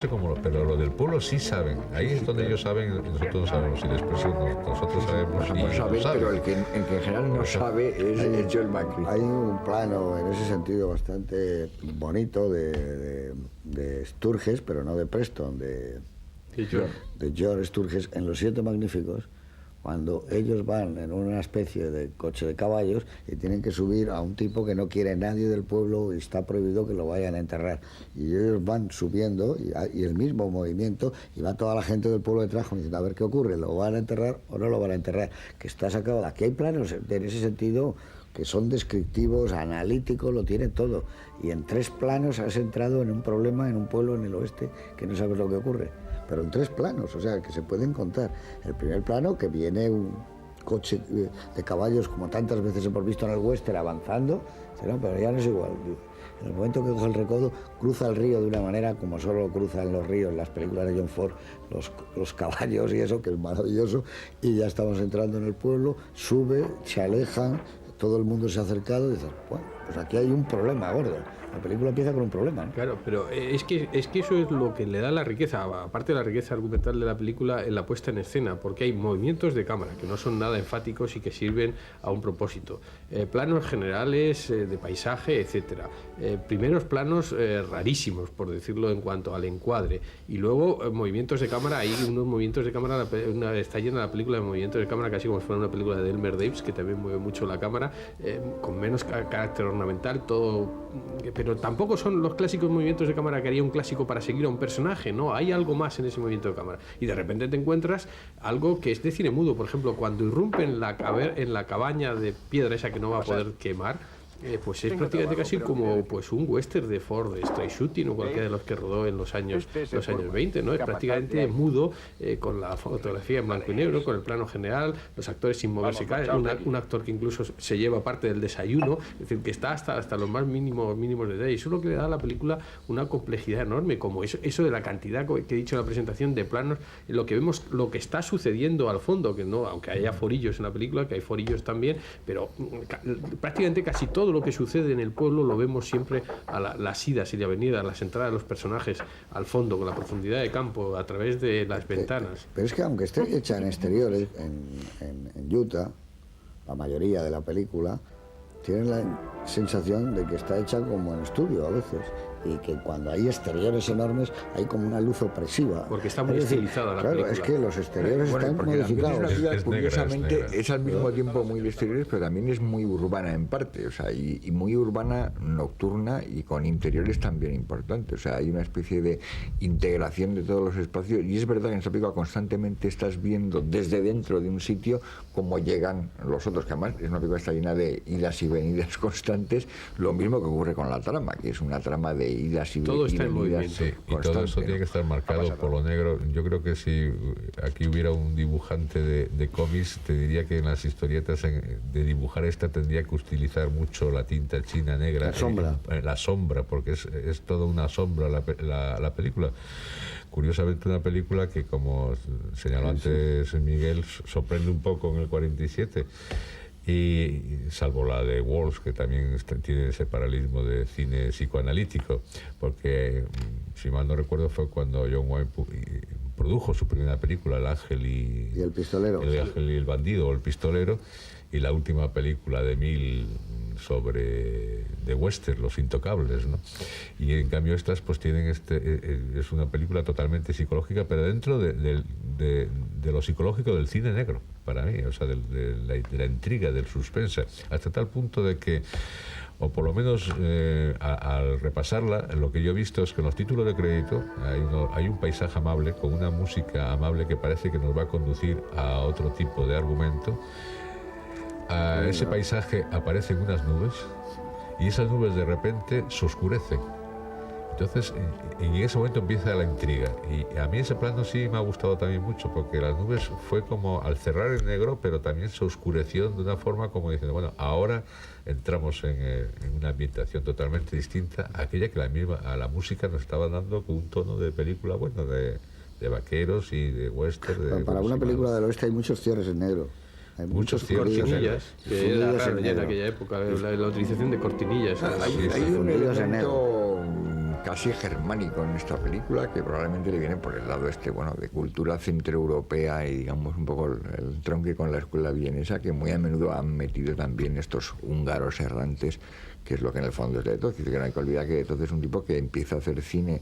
Pero lo del pueblo sí saben. Ahí es donde ellos saben y nosotros no sabemos. Y después nosotros sabemos y ellos saben, saben. pero el que en general no sabe es Joel Macri. Hay un plano en ese sentido bastante bonito de Sturges, pero no de Preston, de George Sturges, en Los Siete Magníficos, cuando ellos van en una especie de coche de caballos y tienen que subir a un tipo que no quiere nadie del pueblo y está prohibido que lo vayan a enterrar. Y ellos van subiendo y el mismo movimiento, y va toda la gente del pueblo detrás diciendo a ver qué ocurre, ¿lo van a enterrar o no lo van a enterrar? Que está sacado. Aquí hay planos en ese sentido que son descriptivos, analíticos, lo tiene todo. Y en 3 planos has entrado en un problema en un pueblo en el oeste que no sabes lo que ocurre. Pero en 3 planos, o sea, que se pueden contar. El primer plano, que viene un coche de caballos, como tantas veces hemos visto en el western, avanzando, no, pero ya no es igual. En el momento que coge el recodo, cruza el río de una manera como solo cruzan los ríos en las películas de John Ford, los caballos y eso, que es maravilloso, y ya estamos entrando en el pueblo, sube, se alejan, todo el mundo se ha acercado y dice, bueno, pues aquí hay un problema gordo. La película empieza con un problema, ¿no? Claro, pero es que eso es lo que le da la riqueza, aparte de la riqueza argumental de la película, en la puesta en escena, porque hay movimientos de cámara que no son nada enfáticos y que sirven a un propósito. Planos generales de paisaje, etcétera. Primeros planos rarísimos, por decirlo, en cuanto al encuadre. Y luego movimientos de cámara, hay unos movimientos de cámara, está llena la película de movimientos de cámara, casi como si fuera una película de Elmer Daves, que también mueve mucho la cámara, con menos carácter ornamental, todo... Pero tampoco son los clásicos movimientos de cámara que haría un clásico para seguir a un personaje, ¿no? Hay algo más en ese movimiento de cámara. Y de repente te encuentras algo que es de cine mudo. Por ejemplo, cuando irrumpen en la cabaña de piedra esa que no va a poder quemar, pues es prácticamente casi como pues un western de Ford, de Straight Shooting o cualquiera de los que rodó en los años 20, ¿no? Es prácticamente mudo, con la fotografía en blanco y negro, con el plano general, los actores sin moverse, un actor que incluso se lleva parte del desayuno, es decir, que está hasta los más mínimos detalles. Eso es lo que le da a la película una complejidad enorme, como eso de la cantidad que he dicho en la presentación de planos, en lo que vemos, lo que está sucediendo al fondo, que no, aunque haya forillos en la película, que hay forillos también, pero prácticamente casi todo lo que sucede en el pueblo lo vemos siempre a las idas y de avenidas, las entradas de los personajes al fondo, con la profundidad de campo, a través de las ventanas. Pero es que aunque esté hecha en exteriores, en Utah, la mayoría de la película, tienen la sensación de que está hecha como en estudio a veces, y que cuando hay exteriores enormes hay como una luz opresiva. Porque está muy estilizada la película. Es que los exteriores están modificados. Es una ciudad, curiosamente, negra. es al mismo tiempo muy de exteriores, pero también es muy urbana en parte, o sea, y muy urbana nocturna y con interiores también importantes. O sea, hay una especie de integración de todos los espacios, y es verdad que en esta película constantemente estás viendo desde dentro de un sitio cómo llegan los otros, que además es una película que está llena de idas y venidas constantes, lo mismo que ocurre con la trama, que es una trama de idas y todo está en venidas. movimiento. Sí, y todo eso tiene que estar marcado por lo negro. Yo creo que si aquí hubiera un dibujante de cómics, te diría que en las historietas de dibujar esta tendría que utilizar mucho la tinta china negra, la sombra, porque es toda una sombra la película. Curiosamente una película que, como señaló antes Miguel, sorprende un poco en el 47, y salvo la de Walsh, que también tiene ese paralelismo de cine psicoanalítico, porque si mal no recuerdo fue cuando John Wayne produjo su primera película, El ángel y el pistolero, El ángel y el bandido, o El pistolero, y la última película de Mill sobre de western, Los intocables, ¿no? Y en cambio estas pues tienen es una película totalmente psicológica, pero dentro de lo psicológico del cine negro, para mí, o sea, de la intriga, del suspense, hasta tal punto de que, o por lo menos al repasarla, lo que yo he visto es que en los títulos de crédito hay un paisaje amable, con una música amable que parece que nos va a conducir a otro tipo de argumento. A ese paisaje aparecen unas nubes y esas nubes de repente se oscurecen. Entonces, en ese momento empieza la intriga. Y a mí ese plano sí me ha gustado también mucho, porque las nubes fue como al cerrar en negro, pero también se oscurecieron de una forma como diciendo, bueno, ahora entramos en una ambientación totalmente distinta a aquella que a la música nos estaba dando con un tono de película, bueno, de vaqueros y de western. Para una película del oeste hay muchos cierres en negro. Hay muchos cortinillas, que era raro ya en aquella época, la utilización de cortinillas. Hay un elemento casi germánico en esta película, que probablemente le viene por el lado bueno, de cultura centroeuropea y digamos un poco el tronque con la escuela vienesa, que muy a menudo han metido también estos húngaros errantes, que es lo que en el fondo es de Toth. Que no hay que olvidar que Toth es un tipo que empieza a hacer cine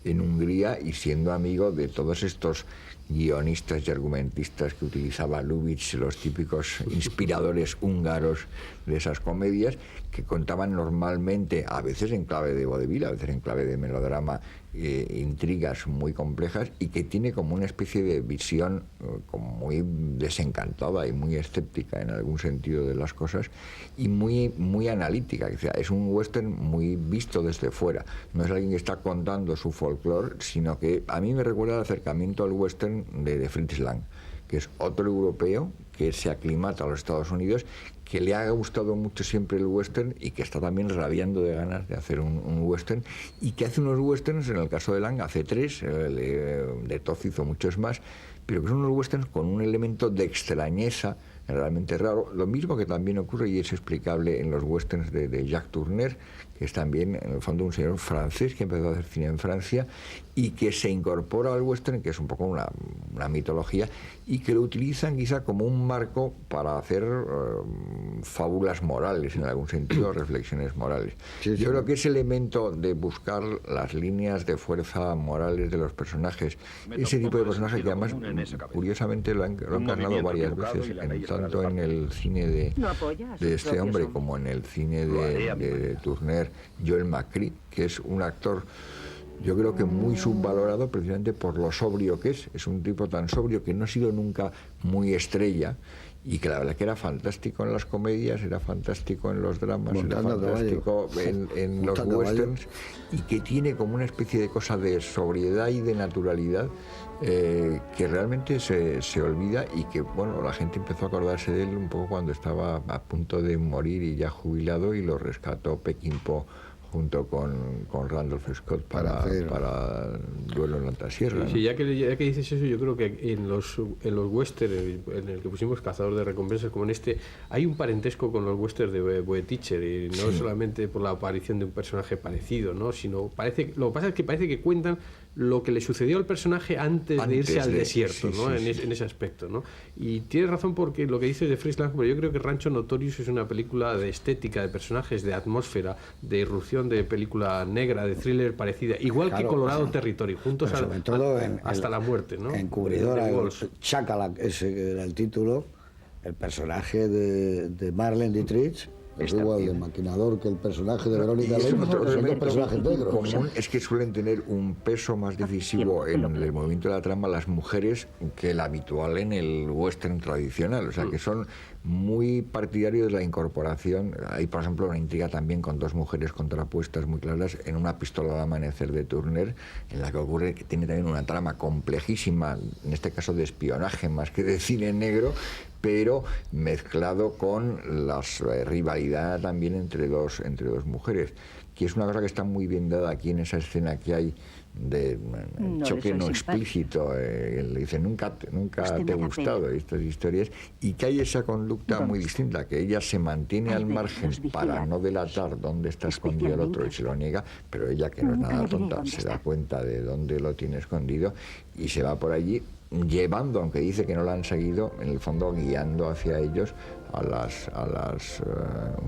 en Hungría y siendo amigo de todos estos guionistas y argumentistas que utilizaba Lubitsch, los típicos inspiradores húngaros de esas comedias, que contaban normalmente, a veces en clave de vodevil, a veces en clave de melodrama, intrigas muy complejas, y que tiene como una especie de visión como muy desencantada y muy escéptica en algún sentido de las cosas, y muy analítica. O sea, es un western muy visto desde fuera. No es alguien que está contando su folclore, sino que a mí me recuerda el acercamiento al western de Fritz Lang, que es otro europeo que se aclimata a los Estados Unidos, que le ha gustado mucho siempre el western y que está también rabiando de ganas de hacer un western, y que hace unos westerns, en el caso de Lang hace 3, de Toth hizo muchos más, pero que son unos westerns con un elemento de extrañeza realmente raro, lo mismo que también ocurre y es explicable en los westerns de Jacques Tourneur, que es también en el fondo un señor francés que empezó a hacer cine en Francia y que se incorpora al western, que es un poco una mitología, y que lo utilizan quizá como un marco para hacer fábulas morales, en algún sentido, reflexiones morales. Sí, sí. Yo creo que ese elemento de buscar las líneas de fuerza morales de los personajes, ese tipo de personajes que además, curiosamente, lo han encarnado varias veces, tanto en el cine de este hombre como en el cine de Tourneur, Joel McCrea, que es un actor, yo creo que muy subvalorado precisamente por lo sobrio que es un tipo tan sobrio que no ha sido nunca muy estrella, y que la verdad que era fantástico en las comedias, era fantástico en los dramas, era fantástico en los westerns, y que tiene como una especie de cosa de sobriedad y de naturalidad que realmente se olvida, y que bueno, la gente empezó a acordarse de él un poco cuando estaba a punto de morir y ya jubilado, y lo rescató Peckinpah junto con Randolph Scott para Duelo en la Altasierra. Sí, ya que dices eso, yo creo que en los westerns, en el que pusimos Cazador de Recompensas, como en este, hay un parentesco con los westerns de Boetticher, y no solamente por la aparición de un personaje parecido, ¿no? Sino lo que pasa es que parece que cuentan lo que le sucedió al personaje antes de irse al desierto, ¿no? En ese aspecto, ¿no? Y tienes razón, porque lo que dices de Fritz Lang, pero yo creo que Rancho Notorious es una película de estética, de personajes, de atmósfera, de irrupción de película negra, de thriller parecida, igual que Colorado Territory, juntos hasta la muerte, ¿no? Encubridora, Chakalak, ese era el título, el personaje de Marlene Dietrich. Es igual de maquinador que el personaje de Verónica Lake, son dos personajes negros. Común es que suelen tener un peso más decisivo en el movimiento de la trama las mujeres que el habitual en el western tradicional, o sea que son muy partidarios de la incorporación. Hay, por ejemplo, una intriga también con dos mujeres contrapuestas muy claras en Una pistola de amanecer de Tourneur, en la que ocurre que tiene también una trama complejísima, en este caso de espionaje más que de cine negro, pero mezclado con la rivalidad también entre dos mujeres, que es una cosa que está muy bien dada aquí en esa escena que hay de choque no explícito. Le dice, nunca te he gustado estas historias, y que hay esa conducta muy distinta, que ella se mantiene al margen para no delatar dónde está escondido el otro y se lo niega, pero ella, que no es nada tonta, se da cuenta de dónde lo tiene escondido y se va por allí llevando, aunque dice que no la han seguido, en el fondo guiando hacia ellos a las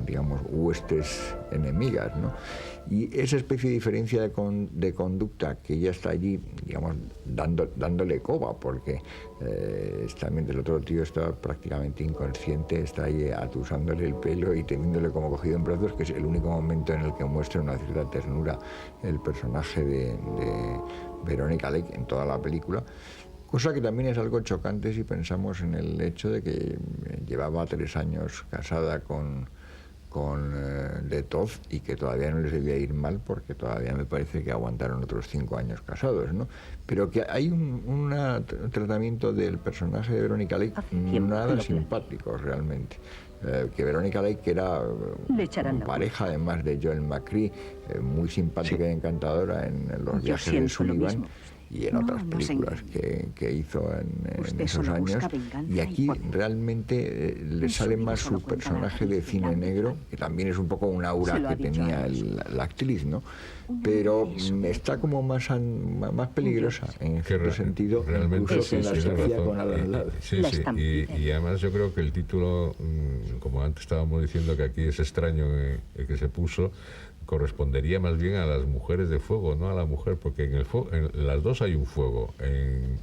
digamos, huestes enemigas, ¿no? Y esa especie de diferencia de conducta, que ella está allí, digamos, dándole coba, porque también el otro tío está prácticamente inconsciente, está ahí atusándole el pelo y teniéndole como cogido en brazos, que es el único momento en el que muestra una cierta ternura el personaje de Verónica Lake en toda la película. Cosa que también es algo chocante si pensamos en el hecho de que llevaba 3 años casada con de Toth, y que todavía no les debía ir mal, porque todavía me parece que aguantaron otros 5 años casados, ¿no? Pero que hay un tratamiento del personaje de Verónica Lake nada simpático realmente. Que Verónica Lake, que era pareja además de Joel McCrea, muy simpática y encantadora en Los viajes de Sullivan, y en otras películas que hizo en esos años, y aquí realmente le sale más su personaje de cine negro, que también es un poco un aura que tenía la actriz, ¿no? Pero está como más peligrosa en cierto sentido, realmente incluso que la Sofía con Alan. Y además yo creo que el título, como antes estábamos diciendo que aquí es extraño el que se puso, correspondería más bien a las mujeres de fuego, no a la mujer, porque en las dos hay un fuego. En